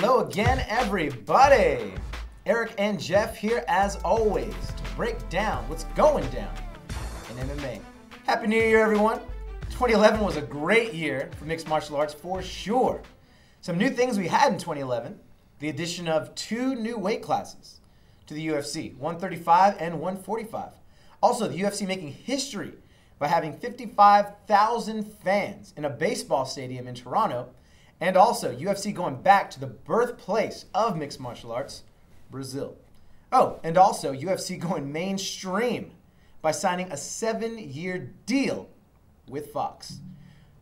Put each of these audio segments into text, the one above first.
Hello again, everybody. Eric and Geoff here as always to break down what's going down in MMA. Happy New Year, everyone. 2011 was a great year for mixed martial arts for sure. Some new things we had in 2011, the addition of 2 new weight classes to the UFC, 135 and 145. Also, the UFC making history by having 55,000 fans in a baseball stadium in Toronto, and also UFC going back to the birthplace of mixed martial arts, Brazil. Oh, and also UFC going mainstream by signing a 7-year deal with Fox.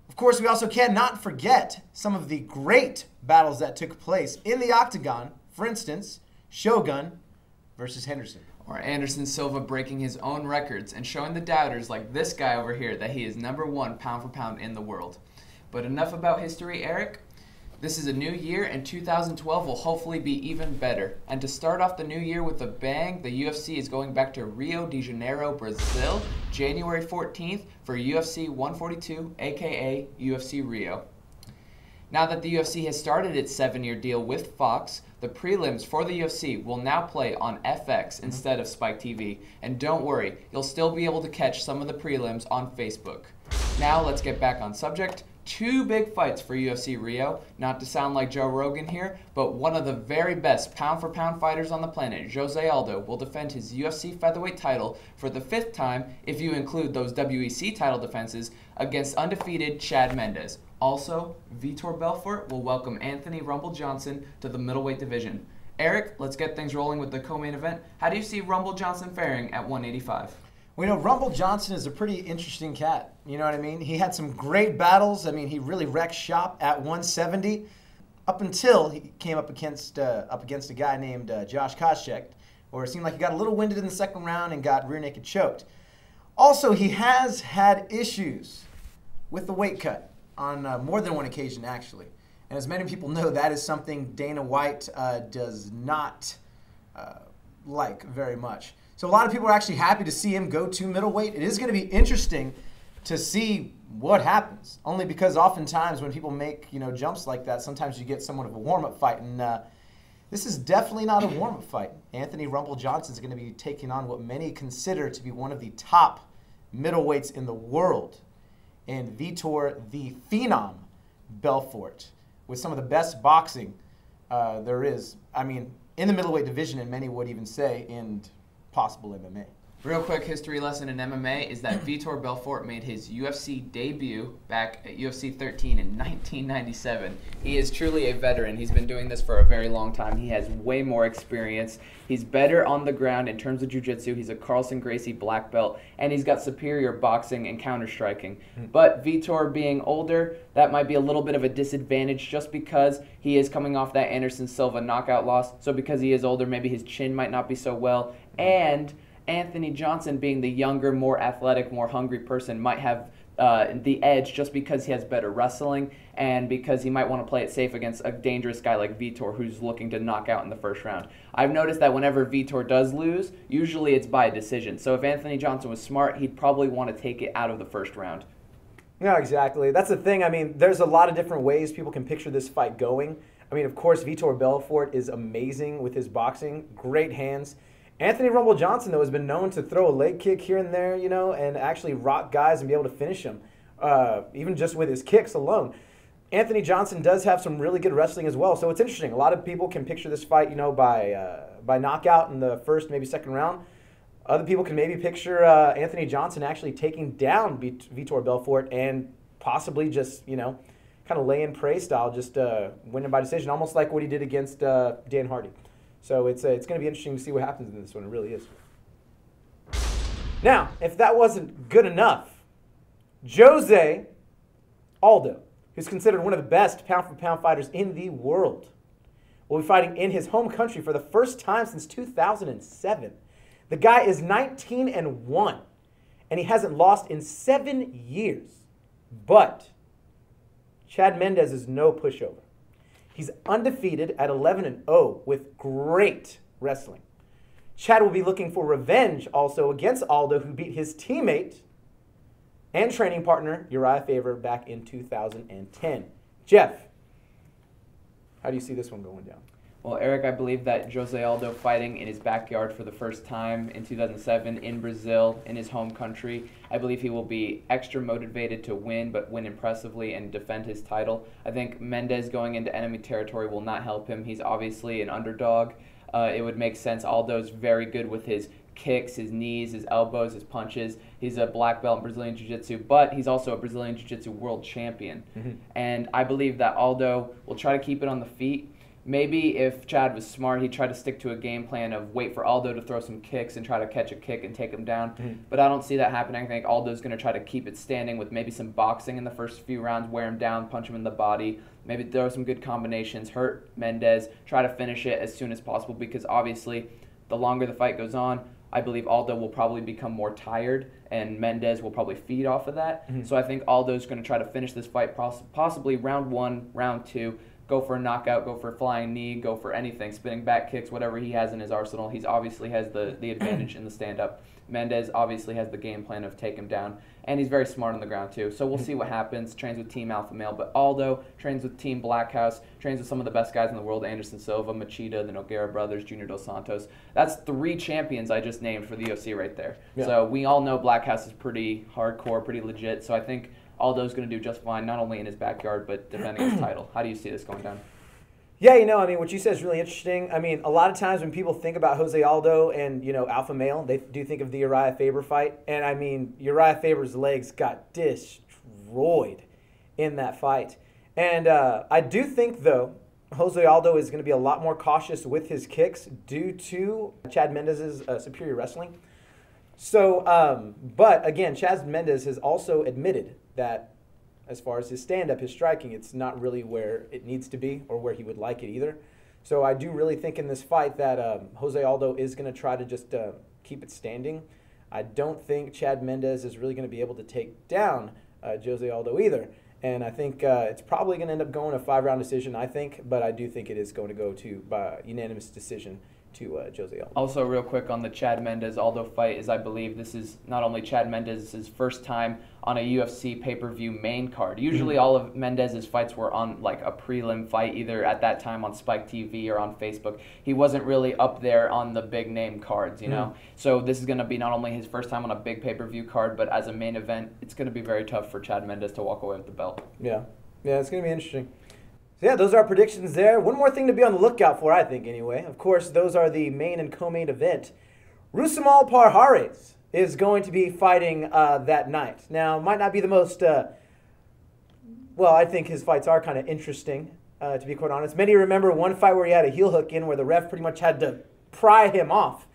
Of course, we also cannot forget some of the great battles that took place in the octagon. For instance, Shogun versus Henderson. Or Anderson Silva breaking his own records and showing the doubters like this guy over here that he is #1 pound for pound in the world. But enough about history, Eric. This is a new year, and 2012 will hopefully be even better. And to start off the new year with a bang, the UFC is going back to Rio de Janeiro, Brazil, January 14th for UFC 142, aka UFC Rio. Now that the UFC has started its 7-year deal with Fox, the prelims for the UFC will now play on FX instead of Spike TV. And don't worry, you'll still be able to catch some of the prelims on Facebook. Now let's get back on subject. 2 big fights for UFC Rio. Not to sound like Joe Rogan here, but one of the very best pound-for-pound fighters on the planet, Jose Aldo, will defend his UFC featherweight title for the 5th time, if you include those WEC title defenses, against undefeated Chad Mendes. Also, Vitor Belfort will welcome Anthony Rumble Johnson to the middleweight division. Eric, let's get things rolling with the co-main event. How do you see Rumble Johnson faring at 185? Well, you know, Rumble Johnson is a pretty interesting cat. You know what I mean? He had some great battles. I mean, he really wrecked shop at 170 up until he came up against a guy named Josh Koscheck, where it seemed like he got a little winded in the second round and got rear naked choked. Also, he has had issues with the weight cut on more than one occasion, actually. And as many people know, that is something Dana White does not like very much. So a lot of people are actually happy to see him go to middleweight. It is going to be interesting to see what happens, only because oftentimes when people make jumps like that, sometimes you get somewhat of a warm-up fight, and this is definitely not a warm-up fight. Anthony Rumble Johnson is going to be taking on what many consider to be one of the top middleweights in the world, and Vitor the Phenom Belfort, with some of the best boxing there is. I mean, in the middleweight division, and many would even say in possible MMA. Real quick history lesson in MMA is that Vitor Belfort made his UFC debut back at UFC 13 in 1997. He is truly a veteran. He's been doing this for a very long time. He has way more experience. He's better on the ground in terms of jiu-jitsu. He's a Carlson Gracie black belt, and he's got superior boxing and counter-striking. But Vitor being older, that might be a little bit of a disadvantage just because he is coming off that Anderson Silva knockout loss. So because he is older, maybe his chin might not be so well. And Anthony Johnson, being the younger, more athletic, more hungry person, might have the edge just because he has better wrestling and because he might want to play it safe against a dangerous guy like Vitor who's looking to knock out in the first round. I've noticed that whenever Vitor does lose, usually it's by a decision. So if Anthony Johnson was smart, he'd probably want to take it out of the first round. No, exactly. That's the thing. I mean, there's a lot of different ways people can picture this fight going. I mean, of course, Vitor Belfort is amazing with his boxing, great hands. Anthony Rumble Johnson, though, has been known to throw a leg kick here and there, and actually rock guys and be able to finish them, even just with his kicks alone. Anthony Johnson does have some really good wrestling as well, so it's interesting. A lot of people can picture this fight, by knockout in the first, maybe second round. Other people can maybe picture Anthony Johnson actually taking down Vitor Belfort and possibly just, kind of lay-in-prey style, just winning by decision, almost like what he did against Dan Hardy. So it's going to be interesting to see what happens in this one. It really is. Now, if that wasn't good enough, Jose Aldo, who's considered one of the best pound-for-pound fighters in the world, will be fighting in his home country for the first time since 2007. The guy is 19-1, and he hasn't lost in 7 years. But Chad Mendes is no pushover. He's undefeated at 11-0 with great wrestling. Chad will be looking for revenge also against Aldo, who beat his teammate and training partner Uriah Faber back in 2010. Geoff, How do you see this one going down? Well, Eric, I believe that Jose Aldo fighting in his backyard for the first time in 2007 in Brazil, in his home country, I believe he will be extra motivated to win, but win impressively and defend his title. I think Mendes going into enemy territory will not help him. He's obviously an underdog. It would make sense. Aldo's very good with his kicks, his knees, his elbows, his punches. He's a black belt in Brazilian Jiu-Jitsu, but he's also a Brazilian Jiu-Jitsu world champion. And I believe that Aldo will try to keep it on the feet. Maybe if Chad was smart, he'd try to stick to a game plan of wait for Aldo to throw some kicks and try to catch a kick and take him down. But I don't see that happening. I think Aldo's going to try to keep it standing with maybe some boxing in the first few rounds, wear him down, punch him in the body, maybe throw some good combinations, hurt Mendes, try to finish it as soon as possible, because obviously the longer the fight goes on, I believe Aldo will probably become more tired, and Mendes will probably feed off of that. So I think Aldo's going to try to finish this fight possibly round 1, round 2, go for a knockout, go for a flying knee, go for anything, spinning back kicks, whatever he has in his arsenal. He obviously has the advantage in the stand-up. Mendes obviously has the game plan of take him down, and he's very smart on the ground too. So we'll see what happens. Trains with Team Alpha Male, but Aldo trains with Team Black House, trains with some of the best guys in the world, Anderson Silva, Machida, the Nogueira brothers, Junior Dos Santos. That's 3 champions I just named for the UFC right there. Yeah. So we all know Black House is pretty hardcore, pretty legit. So I think Aldo's going to do just fine, not only in his backyard, but defending his title. How do you see this going down? Yeah, I mean, what you said is really interesting. I mean, a lot of times when people think about Jose Aldo and, Alpha Male, they do think of the Uriah Faber fight. And, I mean, Uriah Faber's legs got destroyed in that fight. And I do think, though, Jose Aldo is going to be a lot more cautious with his kicks due to Chad Mendes' superior wrestling. So, but, again, Chad Mendes has also admitted that as far as his stand-up, his striking, it's not really where it needs to be or where he would like it either. So I do really think in this fight that Jose Aldo is going to try to just keep it standing. I don't think Chad Mendes is really going to be able to take down Jose Aldo either. And I think it's probably going to end up going a 5-round decision, I think. But I do think it is going to go to by unanimous decision to Jose Aldo. Also, real quick on the Chad Mendes-Aldo fight is I believe this is not only Chad Mendes' first time on a UFC pay-per-view main card. Usually all of Mendes' fights were on like a prelim fight, either at that time on Spike TV or on Facebook. He wasn't really up there on the big name cards, you know? So this is going to be not only his first time on a big pay-per-view card, but as a main event, it's going to be very tough for Chad Mendes to walk away with the belt. Yeah, it's going to be interesting. So yeah, those are our predictions there. One more thing to be on the lookout for, I think, anyway. Of course, those are the main and co-main event. Rousimar Parhares is going to be fighting that night. Now, might not be the most, well, I think his fights are kind of interesting, to be quite honest. Many remember one fight where he had a heel hook in where the ref pretty much had to pry him off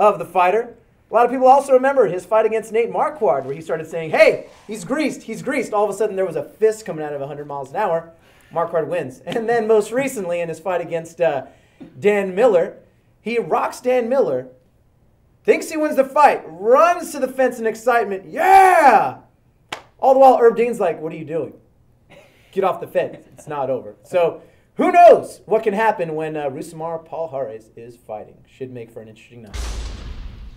of the fighter. A lot of people also remember his fight against Nate Marquardt where he started saying, hey, he's greased, he's greased. All of a sudden, there was a fist coming out of 100 miles an hour. Marquardt wins. And then most recently in his fight against Dan Miller, he rocks Dan Miller, thinks he wins the fight, runs to the fence in excitement. Yeah! All the while Herb Dean's like, what are you doing? Get off the fence. It's not over. So who knows what can happen when Rousimar Parhares is fighting. Should make for an interesting night.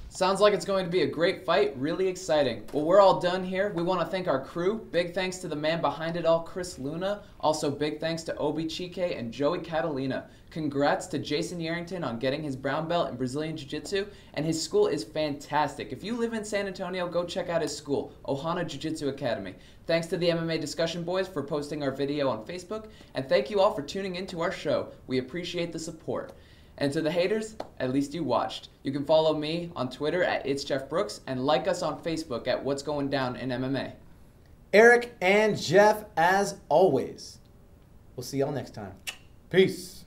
Sounds like it's going to be a great fight, really exciting. Well, we're all done here. We want to thank our crew. Big thanks to the man behind it all, Chris Luna. Also, big thanks to Obi Chike and Joey Catalina. Congrats to Jason Yarrington on getting his brown belt in Brazilian Jiu-Jitsu, and his school is fantastic. If you live in San Antonio, go check out his school, Ohana Jiu-Jitsu Academy. Thanks to the MMA Discussion Boys for posting our video on Facebook, and thank you all for tuning into our show. We appreciate the support. And to the haters, at least you watched. You can follow me on Twitter at It's Geoff Brooks and like us on Facebook at What's Going Down in MMA. Eric and Geoff, as always. We'll see y'all next time. Peace.